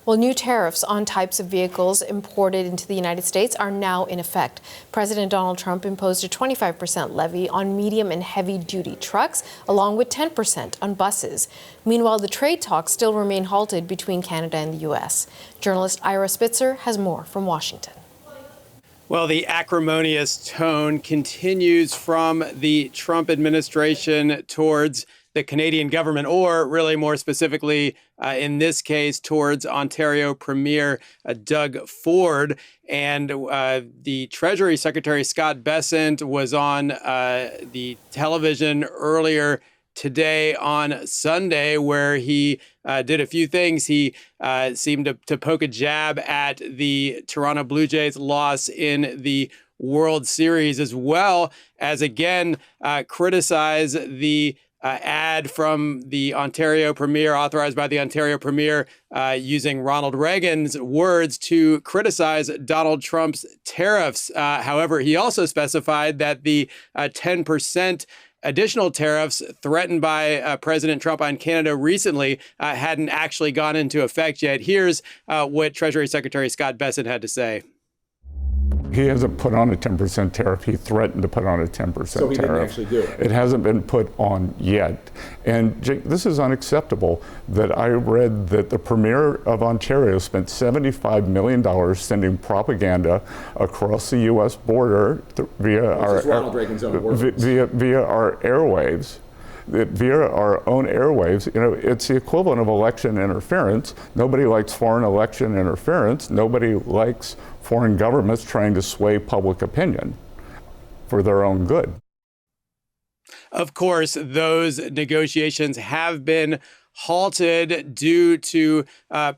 Well, new tariffs on types of vehicles imported into the United States are now in effect. President Donald Trump imposed a 25% levy on medium and heavy-duty trucks, along with 10% on buses. Meanwhile, the trade talks still remain halted between Canada and the U.S. Journalist Ira Spitzer has more from Washington. Well, the acrimonious tone continues from the Trump administration towards the Canadian government, or really more specifically, in this case, towards Ontario Premier Doug Ford. And the Treasury Secretary Scott Bessent was on the television earlier today on Sunday, where he did a few things. He seemed to poke a jab at the Toronto Blue Jays' loss in the World Series, as well as, again, criticize the ad from the Ontario Premier, authorized by the Ontario Premier, using Ronald Reagan's words to criticize Donald Trump's tariffs. However, he also specified that the 10% additional tariffs threatened by President Trump on Canada recently hadn't actually gone into effect yet. Here's what Treasury Secretary Scott Bessent had to say. He hasn't put on a 10% tariff. He threatened to put on a 10% tariff. So he didn't actually do it. It hasn't been put on yet. And Jake, this is unacceptable that I read that the Premier of Ontario spent $75 million sending propaganda across the U.S. border via our airwaves. Via our own airwaves. You know, it's the equivalent of election interference. Nobody likes foreign election interference. Nobody likes foreign governments trying to sway public opinion for their own good. Of course, those negotiations have been halted due to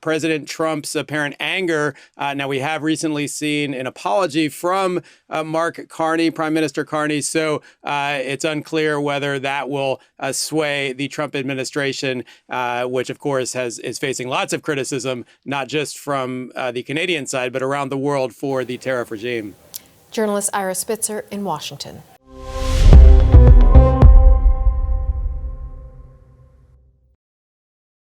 President Trump's apparent anger. Now, we have recently seen an apology from Mark Carney, Prime Minister Carney, so it's unclear whether that will sway the Trump administration, which, of course, is facing lots of criticism, not just from the Canadian side, but around the world for the tariff regime. Journalist Ira Spitzer in Washington.